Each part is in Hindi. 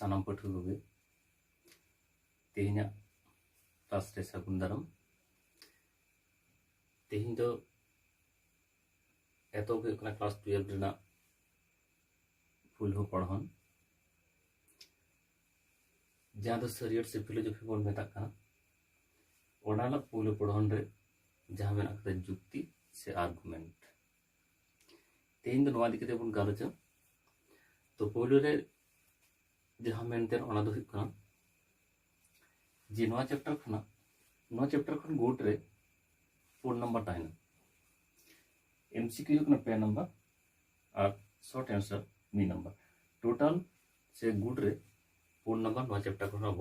सानाम पाठुआ को तेहना क्लास रे सागुन दाराम। तेहन दो एतो क्लास 12 रेना फुल पढ़न जहाँ दो सरियर से फिलोसफी बन मेता पुल पढ़न रे जहाँ में जुक्ति से आर्गुमेंट तेहन दो दिखते बन गालोचा। तो पुल रे जहाँ मेनते जे नवा चैप्टर खन गोट रे 4 नंबर तहना एमसीक्यू पे नंबर और शॉर्ट आंसर 2 नंबर टोटल से गुड रे 4 नंबर नवा चैप्टर खन अब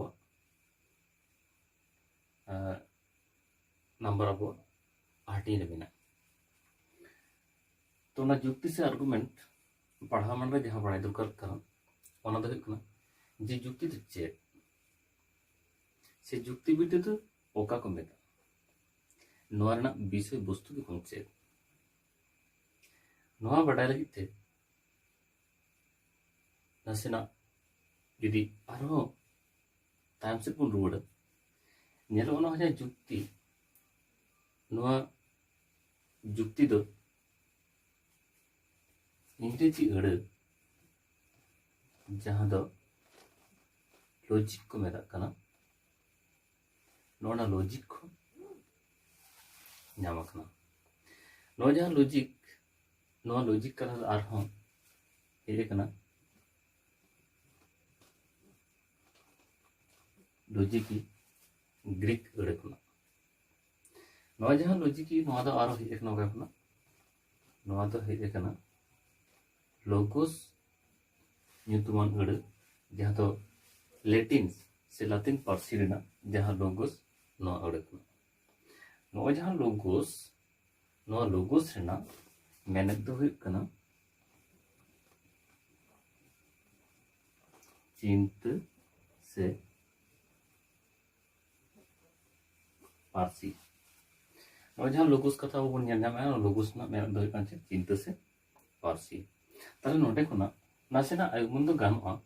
नंबर अब 8 रे मेना। तो ना जुक्ति से आर्गुमेंट पढ़ा मन रे जहाँ बड़ा दरकार कना जे जुक्ति तो चेक से जुक्ति बिटे तो ओका को मेता नोआ रेना विषय वस्तु की चेक नोआ बड़ा लगी थे नासेना यदि आरो टाइम से पुन रुवड़ नेलो ना हो जुक्ति नोआ जुक्ति दो इंग्रेजी अड़ जहाँ दो लॉजिक को मेता कना नोना लॉजिक को नामकना नो जहाँ लॉजिक कना आरहों ये कना लॉजिक की ग्रीक अड़े कना नो जहाँ लॉजिक की नोआ दो आरो हे कना कना नोआ दो हे कना लोगोस न्यूतुमान अड़ जहाँ तो लैटिन से लातिन पार्सी रेना जहाँ लोगोस नो अड़ कना नो जहाँ लोगोस रेना मेनक दो हुई कना चिंत से पार्सी नो जहाँ लोगोस कथा वो बन जाना लोगोस ना मेनक दो हुई कना चिंत से पार्सी ताले नोटे को ना नासेना आयुमन दो गानों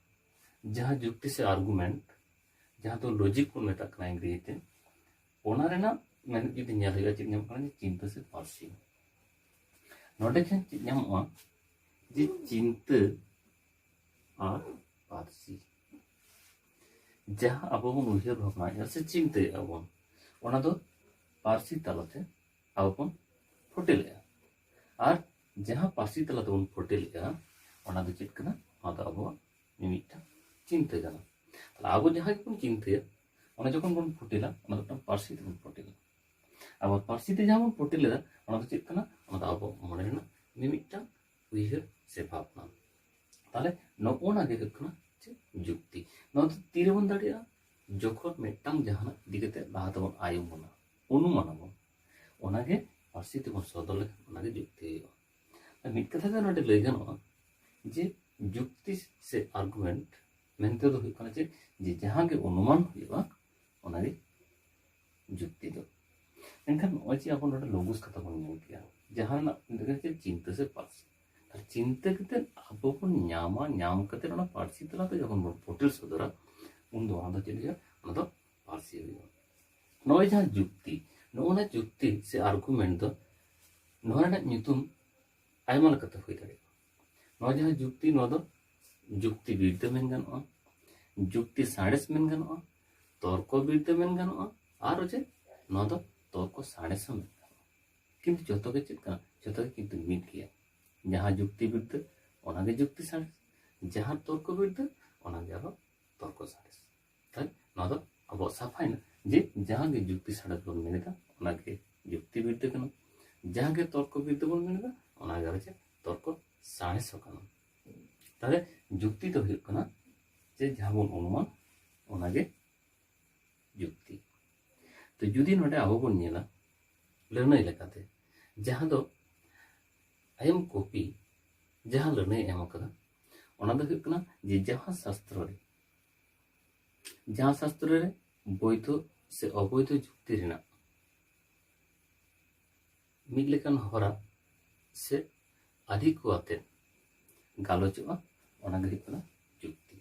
जहाँ जुक्ति से आर्गुमेंट जहाँ तो लॉजिक को मेता कना इंग्रेजी ते ओना रेना मैंने जुदी नेल हुआ चेक नाम कना चिंता से पार्सी नोटे खान चेक नामोआ जे चिंता और पार्सी जहाँ अब बन उहियर भावना या से चिंता अबन ओना दो पार्सी तलाते अब फुटेले और जहाँ पार्सी तलाते बन फुटेले ओना दो चेक कना आदा अब मिमिटा चिंता कना अब जहाँ बन चिंता ओना जखन बन फुटेला ओना दो पार्सी ते बन फुटेला अब पार्सी ते जहाँ बन फुटेला ओना दो चेक कना ओना दो अब मने रेना मिमिटा उहियर से भावना ताले नोना गे कना जुक्ति नो तीरे बन दाड़िया जखन मेटांग जहां दिगते लाहाते बन आयम बना अनुमान बन ओना गे पार्सी ते बन सदल ओना गे जुक्ति हुआ मिट कथा का नोडे लई गानोआ जे जुक्ति से आर्गुमेंट मेनते दो हुई जे जहाँ के अनुमान हुआ ओना गे जुक्ति दो एनखान नोचे अपन नोडे लोगोस कथा बन नेम किया जहाँ ना देखते चिंता से पार्सी चिंता कते अब बन नाम कते ना पार्सी तलाते जखन बन पोर्टल सदरा उन दो आदा चलिया ओना दो पार्सी हुआ नोय जहाँ जुक्ति नोना जुक्ति से आर्गुमेंट दो नोना न्यूतुम आयमा लकते हुई दाड़े नो जहाँ जुक्ति नो दो जुक्ति बिरते मेन गानोआ जुक्ति साड़ेस मेन गानोआ तर्क बिरते मेन गानोआ और जे नो दो तर्क साड़ेस मेन गानोआ किंतु जतो के चेक कना जतो के किंतु मिट गया जहाँ जुक्ति बिरते ओना गे जुक्ति साड़ेस जहाँ तर्क बिरते ओना गे आरो तर्क साड़ेस ताई नो दो अब साफाइना जे जहाँ गे जुक्ति साड़ेस बन मेनेदा ओना गे जुक्ति बिरते कना जहाँ गे तर्क बिरते बन मेनेदा ओना गे आरो जे तर्क साड़ेस कना ताले जुक्ति तो हुई कना जे जहाँ बन अनुमान ओना गे जुक्ति तो जुदी नोडे अब बन नेला लड़ाई लेकाते जहाँ दो आयम कॉपी जहाँ लड़ाई एम कदा ओना दो हुई कना जे जहाँ शास्त्र रे वैध से अवैध जुक्ति रेना मिद लेकान हरा से अधिक को आते गालोचोआ ओना गे हुई कना जुक्ति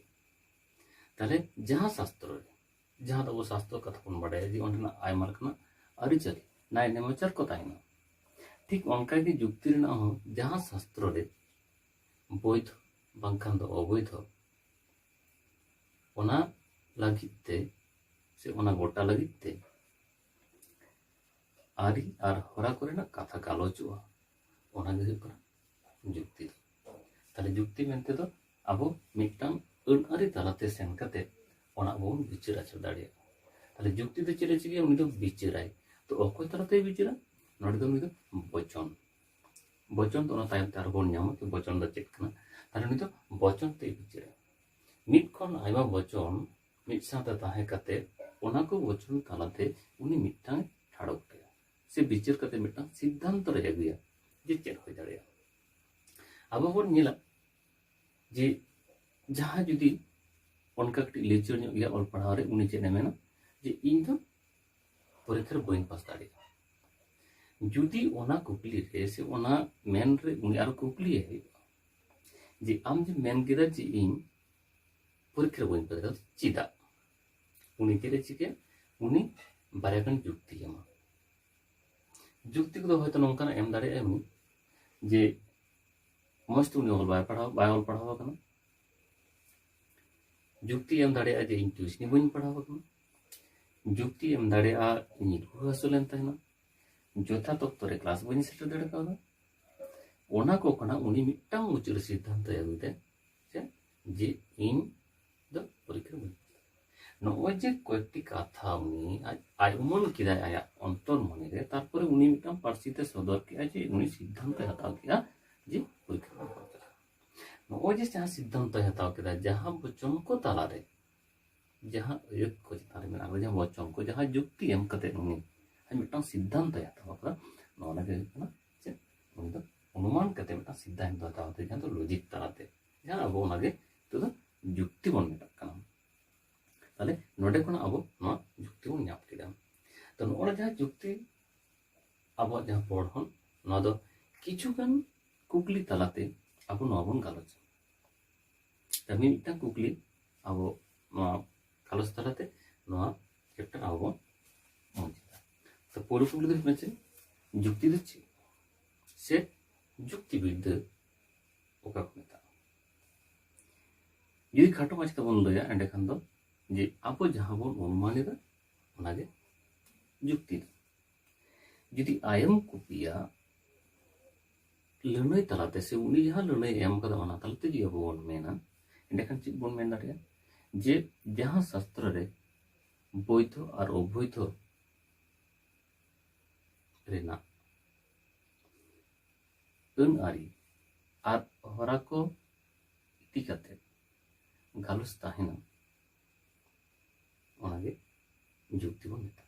ताले जहां शास्त्र रे जहां तो शास्त्र कथा बन बाड़े जे ओंडना आयमा लकना अरिचल नाय नेमचर को ताहिना ठीक onka ge जुक्ति रेना हो जहां शास्त्र रे बोध बांखान दो अवैध ओना लगित ते से ओना गोटा लगित ते आरी आर होरा करेना कथा गालोचुआ ओना गे हुयुग कना जुक्ति ताले जुक्ति मेनते दो आबो मिदटांग अन आरी तालाते सेन काते ओना बोन बिचार आचर दाड़िया ताले जुक्ति दो चेले चिगे उनी दो बिचाराय तो अकोय तालाते बिचारा नोडे दो उनी दो वचन वचन तो ओना तायम ते आर बोन ᱧᱟᱢᱟ कि वचन दो चेक कना ताले उनी दो वचन ते बिचारा मिद खन आयमा वचन मिद साथे ताहे काते ओना को वचन तालाते उनी मिदटांग ठाड़ो के से बिचार काते मिदटांग सिद्धांत रे अगुया जे चेक होय दाड़िया आबो बोन नेला जे जहां जुदी उनका लिचर गया और पढ़ा रे उनी चेने मेना जे इन दो परीक्षा बइन पास दाड़े जुदी ओना कुकली रे से ओना मेन रे उनी आरो कुकली है जे आम जे मेन गिदा जे इन परीक्षा बइन पास चिदा उनी चेले चिके उनी बारेकन जुक्ति एमा जुक्ति को होयतो नोंकाना एम दाड़े उनी जे मस्त उनी ऑल बाय पढ़ावा कना जुक्ति एम दाड़े जे इन ट्यूशन बइन पढ़ावा कना जुक्ति एम दाड़े इन रुआ हसुलेन तहना जोथा तत्व रे क्लास बइन सेटर दाड़े कादा ओना को कना उनी मिदटांग मुचुर सिद्धांत अगुते जे इन द परीक्षा बइन नोय जे कयेकटी कथा उनी आयमन किदाय आया अंतर मने रे तारपरे उनी मिदटांग पार्सिते सदर के जे उनी सिद्धांत हताव किया जे परीक्षा नोय जे जहां सिद्धांत हताव केदा जहां वचन को ताला रे जहां एक को तारे में आगे जहां वचन को जहां जुक्ति एम कते उनी मिदटांग सिद्धांत हताव का नोना के ना जे उनी तो अनुमान कते मिदटांग सिद्धांत हताव ते जहां तो लॉजिक तालाते जहां अब ओनागे तो जुक्ति बन मेटा कना ताले नोडे कोना अब नो जुक्ति बन ᱧᱟᱢ केदा तो नोडे जहां जुक्ति अब जहां पढ़न नो दो किछुगान कुकली तालाते अब नो बन गालोच तमी मिदटांग कुकली अब नो गालोच तालाते नो चैप्टर अब मुझिदा तो पूरा कुकली दो मेचे जुक्ति दो चे से जुक्ति विद्या ओका को मेता यदि खाटो माछते बन लया एंडे खान दो जे अब जहां बन अनुमानिदा ओनागे जुक्ति यदि आयम कुपिया लड़ाई तालाते से उनी जहां लड़ाई एम कदा ओना तालते जी अब बन मेना एंडे खान चिक बन मेन दाड़िया जे जहां शास्त्र रे वैध और अवैध रेना अन आरी और हरा को इति काते गालुस ताहेना ओनागे जुक्ति बन मेता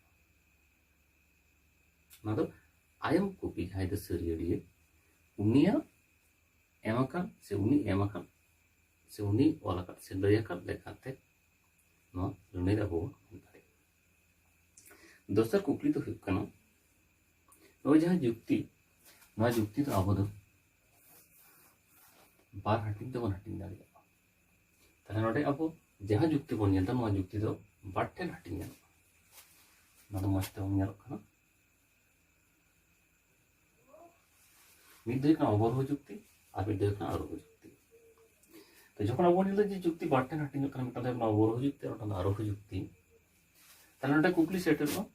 ना दो आयम कुपी जहां दो सरियडिये उनिया एमाकान से उनी एमाकान से उनी वालाकान से लयाकान लेखाते नो लुने दाबो दाड़े दोसर कुकली तो हुयुग कना नो जहां जुक्ति तो आबो दो बार हाटिंग तो बन हाटिंग दाड़े ताले नोडे आबो जहां जुक्ति बन नेलदा नो जुक्ति तो बारटेन हाटिंग ना तो मस्त बन नेल कना मिद दो अवरोह जुक्ति और मिद दो आरोह जुक्ति तो जखन अब नेल जे जुक्ति बारटेन हाटिंग कना मिदटां दो अवरोह जुक्ति और मिदटां आरोह जुक्ति ताले नोडे कुकली सेटल नो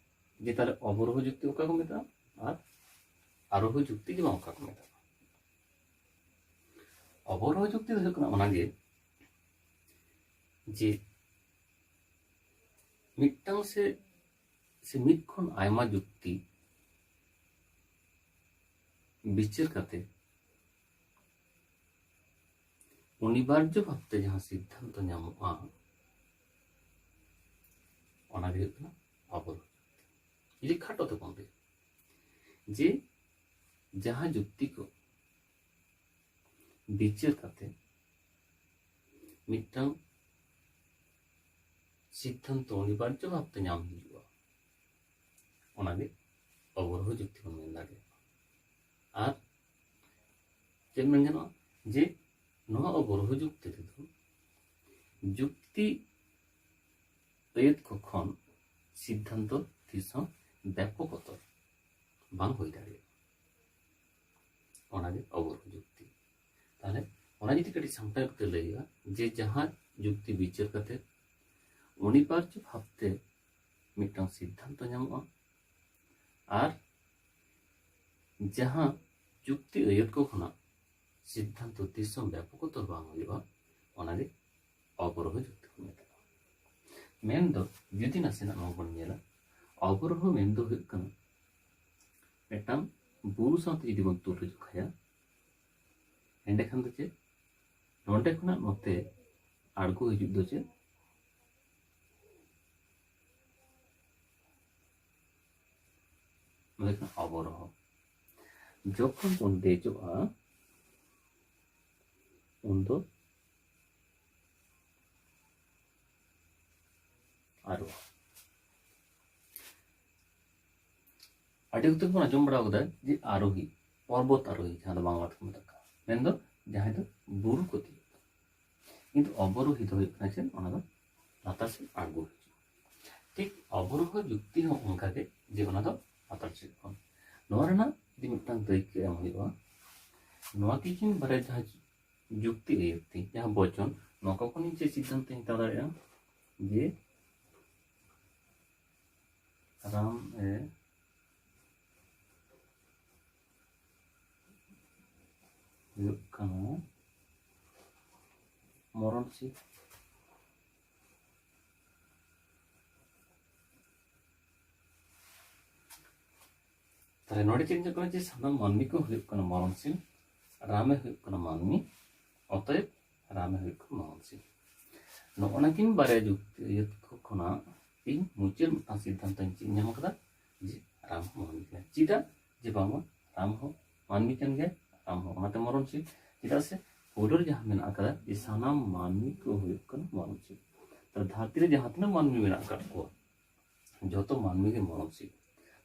जे ताले अवरोह जुक्ति ओका को मेता और आरोह जुक्ति जे ओका को मेता अवरोह जुक्ति दो कना ओनागे जे मिदटांग से मिद खन आयमा जुक्ति विचार करते अनिवार्य भावते जहां सिद्धांत ᱧᱟᱢᱚᱜᱼᱟ ओनागे हुयुग कना अवरोह जुक्ति खाटो ते बन जे जहां जुक्ति को विचार करते मिदटांग सिद्धांत अनिवार्य भावते ᱧᱟᱢ हिजुआ ओनागे अवरोह जुक्ति बन मेन दाड़े और चेक मेन गानोआ जे नोआ अवरोह जुक्ति रेदो जुक्ति ᱟᱹᱭᱟᱹᱛ ᱠᱚ ᱠᱷᱚᱱ ᱥᱤᱫᱽᱫᱷᱟᱱᱛᱚ ᱛᱤᱥᱦᱚᱸ ᱵᱮᱯᱚᱠᱚᱛᱚ ᱵᱟᱝ ᱦᱩᱭ ᱫᱟᱲᱮᱭᱟᱜᱼᱟ। ᱚᱱᱟᱜᱮ ᱚᱵᱚᱨᱳᱦᱚ ᱡᱩᱠᱛᱤ। তাহলে ওনা যদি কাটি সামটাইপ তে লইয়া যে যাহা যুক্তি বিচার কাতে অনিবার্য ভাবতে মিটটাং সিদ্ধান্ত ᱧᱟᱢᱚᱜᱼᱟ আর যাহা যুক্তি ᱟᱹᱭᱟᱹᱛ ᱠᱚ ᱠᱷᱚᱱᱟᱜ সিদ্ধান্ত ᱛᱤᱥᱦᱚᱸ ᱵᱮᱯᱚᱠᱚᱛᱚ ᱵᱟᱝ ᱦᱩᱭᱩᱜᱼᱟ ᱚᱱᱟᱜᱮ ᱚᱵᱚᱨᱳᱦᱚ ᱡᱩᱠᱛᱤ ᱠᱚ ᱢᱮᱛᱟᱜᱼᱟ। ᱢᱮᱱᱫᱚ ᱡᱩᱫᱤ ᱱᱟᱥᱮᱱᱟᱜ ᱱᱚᱣᱟ ᱵᱚᱱ ᱧᱮᱞᱟ ᱚᱵᱚᱨᱳᱦᱚ ᱢᱮᱱᱫᱚ ᱦᱩᱭᱩᱜ ᱠᱟᱱᱟ ᱢᱤᱫᱴᱟᱝ ᱵᱩᱨᱩ ᱥᱟᱶᱛᱮ ᱡᱩᱫᱤ ᱵᱚᱱ ᱛᱩᱞᱟᱹ ᱡᱚᱠᱷᱟᱭᱟ ᱮᱸᱰᱮᱠᱷᱟᱱ ᱫᱚ ᱪᱮᱫ ᱱᱚᱰᱮ ᱠᱷᱚᱱᱟᱜ ᱱᱚᱛᱮ ᱟᱬᱜᱚ ᱦᱤᱡᱩᱜ ᱫᱚ ᱪᱮᱫ ᱱᱚᱰᱮ ᱠᱷᱚᱱ ᱚᱵᱚᱨᱳᱦᱚ যখন বন দেজোয়া উন্দো আরো আটি উত্তর বন আজম বড় কথা যে আরোহী পর্বত আরোহী যাহা দো বাংলা থেকে মেতা মেনদো যাহাই দো বুরু কো তি কিন্তু অবরোহী দো হুᱭᱩᱜ ᱠᱟᱱᱟ ᱪᱮᱫ ᱚᱱᱟ ᱫᱚ ᱞᱟᱛᱟᱨ ᱥᱮᱫ ᱟᱬᱜᱚ ᱦᱤᱡᱩᱜ ᱴᱷᱤᱠ ᱚᱵᱚᱨᱳᱦᱚ ᱡᱩᱠᱛᱤ ᱦᱚᱸ ᱚᱱᱠᱟᱜᱮ ᱡᱮ ᱚᱱᱟ ᱫᱚ ᱞᱟᱛᱟর ᱥᱮᱫ ᱠᱷᱚᱱ ᱱᱚᱣᱟ ᱨᱮᱱᱟᱜ ᱡᱩᱫᱤ ᱢᱤᱫᱴᱟᱝ ᱫᱟᱹᱭᱠᱟᱹ ᱮᱢ ᱦᱩᱭᱩᱜᱼᱟ ᱱᱚᱣᱟ ᱠᱤᱪᱷᱩ ᱵᱟᱨᱭᱟ ᱡᱟᱦᱟᱸ যুক্তি ᱟᱹᱭᱟᱹᱛᱤ ᱡᱟᱦᱟᱸ ᱵᱚᱪᱚᱱ ᱱᱚᱣᱟ ᱠᱚ ᱠᱷᱚᱱ ᱪᱮᱫ ᱥᱤᱫᱽᱫᱷᱟন্তᱚᱧ ᱦᱟᱛᱟᱣ ᱫᱟᱲᱮᱭᱟᱜᱼᱟ ᱡᱮ রাম এ ᱦᱩᱭᱩᱜ ᱠᱟᱱᱟ ᱢᱚᱨᱚᱱᱥᱤᱞ তাহলে নড়ে চিন্তা করা যে সাধারণ মানবী কো হুᱭᱩᱜ ᱠᱟᱱᱟ মরণশীল রামে হুᱭᱩᱜ ᱠᱟᱱᱟ মানবী অতএব রামে হুᱭᱩᱜ ᱠᱟᱱᱟ মরণশীল ᱱᱚᱜᱼᱚᱱᱟᱠᱤᱱ ᱵᱟᱨᱭᱟ ᱡᱩᱠᱛᱤ ᱟᱹᱭᱟᱹᱛ ᱠᱚ ᱠᱷᱚᱱᱟᱜ ᱤᱧ ᱢᱩᱪᱟᱹᱫ ᱢᱤᱫᱴᱟᱝ ᱥᱤᱫᱽᱫᱷᱟন্তᱚᱧ ᱪᱮᱫ ᱧᱟᱢ ᱟᱠᱟᱫᱟ ᱡᱮ ᱨᱟᱢ ᱦᱚᱸ ᱢᱟᱱᱢᱤ ᱠᱟᱱᱟᱭ ᱪᱮᱫᱟᱜ ᱡᱮ ᱵᱟᱝᱢᱟ ᱨᱟᱢ ᱦᱚᱸ ᱢᱟᱱᱢᱤ ᱠᱟᱱ ᱜᱮᱭᱟᱭ ᱨᱟᱢ ᱦᱚᱸ ᱚᱱᱟᱛᱮ ᱢᱚᱨᱚᱱশীল ᱪᱮᱫᱟᱜ ᱥᱮ ᱯᱳᱭᱞᱳ ᱨᱮ ᱡᱟᱦᱟᱸ ᱢᱮᱱᱟᱜ ᱟᱠᱟᱫᱟ ᱡᱮ ᱥᱟᱱᱟᱢ ᱢᱟᱹᱱᱢᱤ ᱠᱚ ᱦᱩᱭᱩᱜ ᱠᱟᱱᱟ ᱢᱚᱨᱚᱱশীল ᱛᱟᱦᱞᱮ ᱫᱷᱟᱹᱨᱛᱤ ᱨᱮ ᱡᱟᱦᱟᱸ ᱛᱤᱱᱟᱹᱜ ᱢᱟᱹᱱᱢᱤ ᱢᱮᱱᱟᱜ ᱟᱠᱟᱫ ᱠᱚᱣᱟ ᱡᱚᱛᱚ ᱢᱟᱹᱱᱢᱤ ᱜᱮ ᱢᱚᱨᱚᱱশীল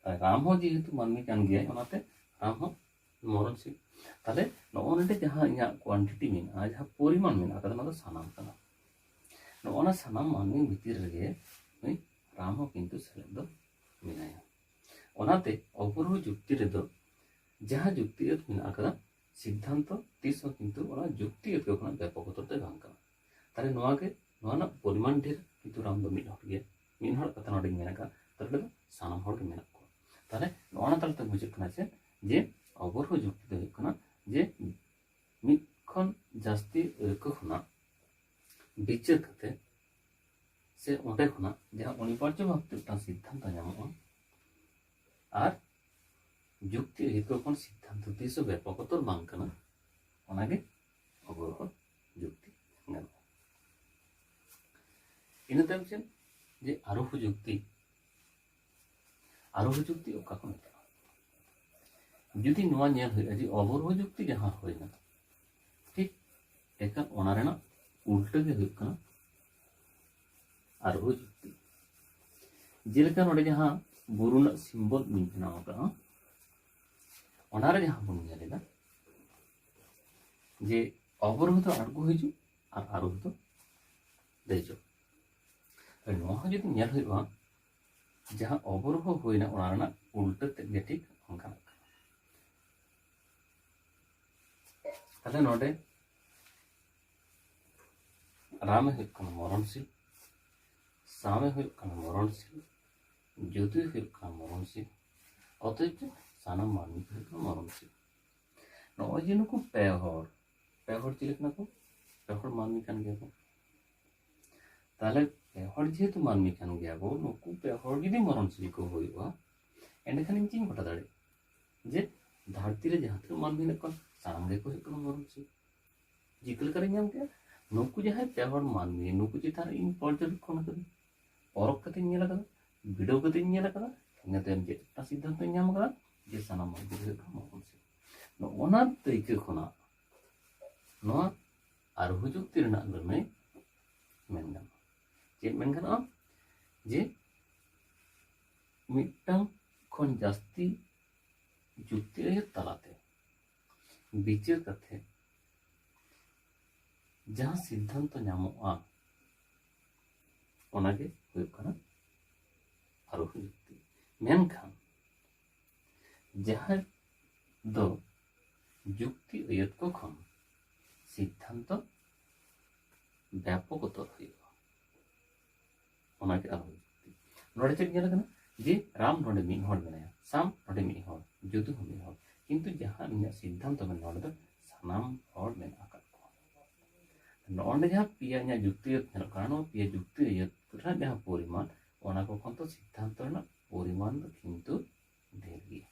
তাহলে রাম হো যেহেতু মানবী কান গিয়ায় ওনাতে রাম হো মরণশীল তাহলে নগᱼᱚ ᱱᱚᱰᱮ ᱡᱟᱦᱟᱸ ᱤᱧᱟᱹᱜ ᱠᱳᱣᱟᱱᱴᱤᱴᱤ ᱢᱮᱱᱟᱜᱼᱟ ᱡᱟᱦᱟᱸ ᱯᱚᱨᱤᱢᱟᱱ ᱢᱮᱱᱟᱜ ᱟᱠᱟᱫᱟ ᱚᱱᱟ ᱫᱚ ᱥᱟᱱᱟᱢ ᱠᱟᱱᱟ ᱱᱚᱜᱼᱚᱱᱟ ᱥᱟᱱᱟᱢ ᱢᱟᱹᱱᱢᱤ ᱵᱷᱤᱛᱤᱨ ᱨᱮᱜᱮ ᱱᱩᱭ ᱨᱟᱢ ᱦᱚᱸ ᱠᱤᱱᱛᱩ ᱥᱮᱞᱮᱫ ᱫᱚ ᱢᱮᱱᱟᱭᱟ ᱚᱱᱟᱛᱮ ᱚᱵᱚᱨᱳᱦᱚ ᱡᱩᱠᱛᱤ ᱨᱮᱫᱚ ᱡᱟᱦᱟᱸ ᱡᱩᱠᱛᱤ ᱟᱹᱭᱟᱹᱛ ᱢᱮᱱᱟᱜ ᱟᱠᱟᱫᱟ ᱥᱤᱫᱽᱫᱷᱟন্তᱚ ᱛᱤᱥ ᱦᱚᱸ ᱠᱤᱱᱛᱩ ᱚᱱᱟ ᱡᱩᱠᱛᱤ ᱟᱹᱭᱟᱹᱛ ᱠᱷᱚᱱᱟᱜ ᱵᱮᱯᱚᱠᱚᱛᱚ ᱫᱚ ᱵᱟᱝ ᱠᱟᱱᱟ তাহলে ᱱᱚᱣᱟᱜᱮ ᱱᱚᱣᱟ ᱨᱮᱱᱟᱜ ᱯᱚরিমাণ ᱰᱷᱮᱨ ᱠᱤᱱᱛᱩ ᱨᱟᱢ ᱫᱚ ᱢᱤᱫ ᱦᱚᱲ ᱜᱮ ᱢᱤᱫ ᱦᱚᱲ ᱠᱟᱛᱷᱟ ᱱᱚᱰᱮᱧ ᱢᱮᱱ ᱟᱠᱟᱫᱟ ᱛᱟᱦᱞᱮ ᱫᱚ ᱥᱟᱱᱟᱢ ᱦᱚᱲ ᱜᱮ ᱢᱮᱱᱟᱜ ᱠᱚᱣᱟ তাহলে ᱱᱚᱜᱼᱚᱱᱟ ᱛᱟᱞᱟᱛᱮ ᱵᱩᱡᱷᱟᱹᱜ ᱠᱟᱱᱟ ᱪᱮᱫ ᱡᱮ ᱚᱵᱚᱨᱳᱦᱚ ᱡᱩᱠᱛᱤ ᱫᱚ ᱦᱩᱭᱩᱜ ᱠᱟᱱᱟ ᱡᱮ ᱢᱤᱫ ᱠᱷᱚᱱ ᱡᱟᱹᱥᱛᱤ ᱟᱹᱭᱠᱟᱹ ᱠᱷᱚᱱᱟᱜ ᱵᱤᱪᱟᱹᱨ ᱠᱟᱛᱮ ᱥᱮ ᱚᱸᱰᱮ ᱠᱷᱚᱱᱟᱜ ᱡᱟᱦᱟᱸ ᱚᱱᱤᱵᱟর্য ᱵᱷᱟᱵᱛᱮ ᱢᱤᱫᱴᱟᱝ ᱥᱤᱫᱽᱫᱷᱟন্তᱚ ᱧᱟᱢᱚᱜᱼᱟ আর যুক্তি ᱟᱹᱭᱟᱹᱛ ᱠᱷᱚᱱ ᱥᱤᱫᱽᱫᱷᱟন্তᱚ ᱛᱤᱥ ᱦᱚᱸ ᱵᱮᱯᱚᱠᱚᱛᱚ ᱵᱟᱝ ᱠᱟᱱᱟ ᱚᱱᱟᱜᱮ ᱚᱵᱚᱨᱳᱦᱚ ᱡᱩᱠᱛᱤ ᱜᱟᱱᱚᱜᱼᱟ ᱤᱱᱟᱹ ᱛᱟᱭᱚᱢ ᱪᱮᱫ ᱡᱮ আরোহ যুক্তি ᱚᱠᱟ ᱠᱚ ᱢᱮᱛᱟᱜᱼᱟ ᱡᱩᱫᱤ ᱱᱚᱣᱟ ᱧᱮᱞ ᱦᱩᱭᱩᱜᱼᱟ ᱡᱮ ᱚᱵᱚᱨᱳᱦᱚ ᱡᱩᱠᱛᱤ ᱡᱟᱦᱟᱸ ᱦᱩᱭᱱᱟ ᱴᱷᱤᱠ ᱮᱠᱟᱞ ᱚᱱᱟ ᱨᱮᱱᱟᱜ উল্টো ᱜᱮ ᱦᱩᱭᱩᱜ ᱠᱟᱱᱟ আরোহ যুক্তি যেলেকা নড়ে ᱡᱟᱦᱟᱸ ᱵᱩᱨᱩ ᱨᱮᱱᱟᱜ ᱥᱤম্ᱵᱚᱞ ᱤᱧ ᱵᱮᱱᱟᱣ ᱟᱠᱟᱫᱼᱟ ᱚᱱᱟᱨᱮ ᱡᱟᱦᱟᱸ ᱵᱚᱱ ᱧᱮᱞ ᱮᱫᱟ ᱡᱮ ᱚᱵᱚᱨᱳᱦᱚ ᱫᱚ ᱟᱬᱜᱚ ᱦᱤᱡᱩᱜ আর আরোহ ᱫᱚ ᱫᱮᱡᱚᱜ ᱱᱚᱣᱟ ᱦᱚᱸ ᱡᱩᱫᱤ ᱧᱮᱞ ᱦᱩᱭᱩᱜᱼᱟ ᱡᱟᱦᱟᱸ ᱚᱵᱚᱨᱳᱦᱚ ᱦᱩᱭᱱᱟ ᱚᱱᱟ ᱨᱮᱱᱟᱜ ᱩল্ᱴᱟᱹ ᱛᱮᱫ ᱜᱮ ᱴᱷᱤᱠ ᱚᱱᱠᱟᱱᱟᱜ ᱠᱟᱱᱟ তাহলে নডে রামে হুᱭᱩᱜ ᱠᱟᱱᱟ মরণশীল সামে হুᱭᱩᱜ ᱠᱟᱱᱟ মরণশীল যদুই হুᱭᱩᱜ ᱠᱟᱱᱟ মরণশীল অতএব সানাম মানবী হুᱭᱩᱜ ᱠᱟᱱᱟ মরণশীল ᱱᱚᱜᱼᱚᱭ ᱡᱮ ᱱᱩᱠᱩ ᱯᱮ ᱦᱚᱲ ᱪᱮᱫ ᱠᱟᱱᱟ ᱠᱚ ᱯᱮ ᱦᱚᱲ ᱢᱟᱹᱱᱢᱤ ᱠᱟᱱ ᱜᱮᱭᱟ ᱠᱚ তাহলে ᱯᱮ ᱦᱚᱲ ᱡᱮᱦᱮᱛᱩ ᱢᱟᱹᱱᱢᱤ ᱠᱟᱱ ᱜᱮᱭᱟ ᱵᱚ ᱱᱩᱠᱩ ᱯᱮ ᱦᱚᱲ ᱡᱩᱫᱤ ᱢᱚᱨᱚᱱশীল ᱠᱚ ᱦᱩᱭᱩᱜᱼᱟ ᱮᱸᱰᱮᱠᱷᱟᱱ ᱤᱧ ᱪᱮᱫ ᱤᱧ ᱜᱚᱴᱟ ᱫᱟᱲᱮᱭᱟᱜᱼᱟ ᱡᱮ ᱫᱷᱟᱹᱨᱛᱤ ᱨᱮ ᱡᱟᱦᱟᱸ ᱛᱤᱱᱟᱹᱜ ᱢᱟᱹᱱᱢᱤ ᱢᱮᱱᱟᱜ ᱠᱚᱣᱟ ᱥᱟᱱᱟᱢ ᱜᱮᱠᱚ ᱦᱩᱭᱩᱜ ᱠᱟᱱᱟ ᱢᱚᱨᱚᱱশীল ᱪᱤᱠᱟᱹ ᱞᱮᱠᱟᱨᱤᱧ ᱧᱟᱢ ᱠᱮᱜᱼᱟ ᱱᱩᱠᱩ ᱡᱟᱦᱟᱸᱭ ᱯᱮ ᱦᱚᱲ ᱢᱟᱹᱱᱢᱤ ᱱᱩᱠᱩ ᱪᱮᱛᱟᱱ ᱤᱧ ᱯᱚᱨᱡᱚᱵᱮক্ষᱚᱱ ᱟᱠᱟᱫᱟ ᱯᱚᱨᱚᱠ ᱠᱟᱛᱮᱧ ᱧᱮᱞ ᱟᱠᱟᱫᱟ ᱵᱤᱰᱟᱹᱣ ᱠᱟᱛᱮᱧ ᱧᱮᱞ ᱟᱠᱟᱫᱟ ᱤᱱᱟᱹ ᱛᱟᱭᱚᱢ ᱪᱮᱫ ᱢᱤᱫᱴᱟᱝ ᱥᱤᱫᱽᱫᱷᱟন্তᱚᱧ ᱧᱟᱢ ᱟᱠᱟᱫᱟ ᱡᱮ ᱥᱟᱱᱟᱢ ᱢᱟᱹᱱᱢᱤ ᱦᱩᱭᱩᱜ ᱠᱟᱱᱟ ᱢᱚᱨᱚᱱশীল ᱱᱚᱜᱼᱚᱱᱟ ᱫᱟᱹᱭᱠᱟᱹ ᱠᱷᱚᱱᱟᱜ ᱱᱚᱣᱟ ᱟᱨᱳᱦᱚ ᱡᱩᱠᱛᱤ ᱨᱮᱱᱟᱜ ᱞᱟᱹᱱᱟᱹᱭ ᱢᱮᱱ ᱜᱟᱱᱚᱜᱼᱟ ᱪᱮᱫ ᱢᱮᱱ ᱜᱟᱱᱚᱜᱼᱟ ᱡᱮ ᱢᱤᱫᱴᱟᱝ ᱠᱷᱚᱱ ᱡᱟᱹᱥᱛᱤ ᱡᱩᱠᱛᱤ ᱟᱹᱭᱟᱹᱛ ᱛᱟᱞᱟᱛᱮ ᱵᱤᱪᱟᱹᱨ ᱠᱟᱛᱮ ᱡᱟᱦᱟᱸ ᱥᱤᱫᱽᱫᱷᱟন্তᱚ ᱧᱟᱢᱚᱜᱼᱟ ᱚᱱᱟᱜᱮ हुयुग कना आरोही जुक्ति मेनखान जहां दो जुक्ति अयत को खन सिद्धांत व्यापकतर हुयुगा ओनाके आरोही जुक्ति नोडे चेक गेला कना जे राम नोडे मिद हर मेनाया साम नोडे मिद हर जुदु हम मिद हर किंतु जहां इन्या सिद्धांत में नोडे दो सानाम हर मेना आकाद को नोडे जहां पिया इन्या जुक्ति अयत नेलो कानो पिया जुक्ति अयत पुरा जहां परिमाण ओना को खन तो सिद्धांत रना परिमाण दो किंतु ढेर गया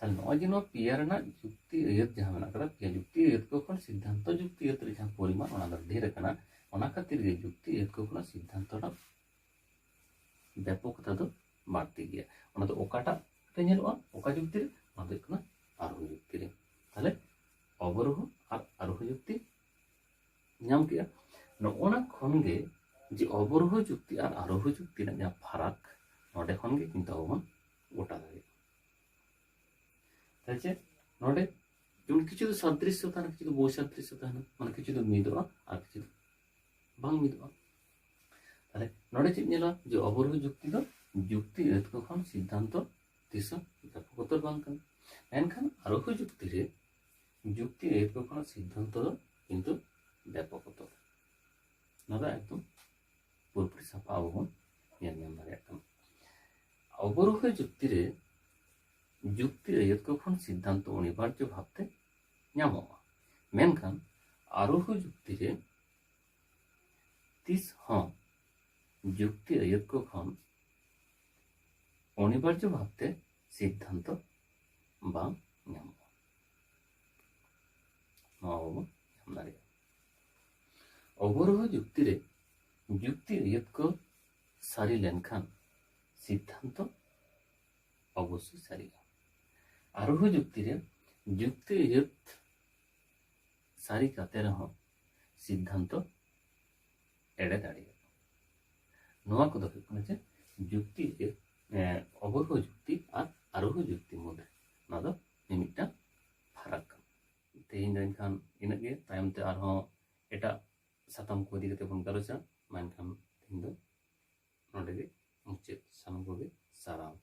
ताले नॉय जे नो पिया रना जुक्ति अयत जहां मेना करा पिया जुक्ति अयत को खन सिद्धांत जुक्ति अयत रे जहां परिमाण ओना दो ढेर कना ओना खातिर गे जुक्ति अयत को खन सिद्धांत रना व्यापकता दो बाड़ती गया ओना दो ओकाटा रे नेलोआ ओका जुक्ति रे ओना दो कना आरोही जुक्ति रे ताले अवरोह और आरोही जुक्ति नाम किया नोना खन गे जे अवरोह जुक्ति और आरोह जुक्ति ना जहां फरक नोडे खन गे किंतु अबन गोटा दाड़े ताचे नोडे जेमन किछु दो सदृश्य ताना किछु दो बौसादृश्य ताना माने किछु दो मिदोआ और किछु दो बांग मिदोआ ताले नोडे चेक नेला जे अवरोह जुक्ति दो जुक्ति अयत को खन सिद्धांत तिस व्यापकतर बांग कन एनखान आरोह जुक्ति रे जुक्ति अयत को खन सिद्धांत दो किंतु व्यापकतर नोडे एकदम पुरपुरी साफा अबन नेल नाम दाड़ेया कन अवरोह जुक्ति रे जुक्ति अयत को खन सिद्धांत अनिवार्य भावते नामोआ मेनखान आरोह जुक्ति रे तिस हां जुक्ति अयत को खन अनिवार्य भावते सिद्धांत बांग नामोआ नोबो नाम दाड़ेया अवरोह जुक्ति रे जुक्ति अयत को सारी लेनखान सिद्धांत अवश्य सारिगा आरोह जुक्ति रे जुक्ति अयत सारी काते रहो सिद्धांत एड़े दाड़ेगा नोआ को दो हुयुग जे जुक्ति अवरोह जुक्ति और आरोह जुक्ति मध्य ना दो मिमिटा फरक तेहिन एनखान इनगे तायम ते आरहो एटा साताम को इदी कते बन गलोचा मेनखान तेहिन दो नोडे गे मुचाद सानाम को गे साराम।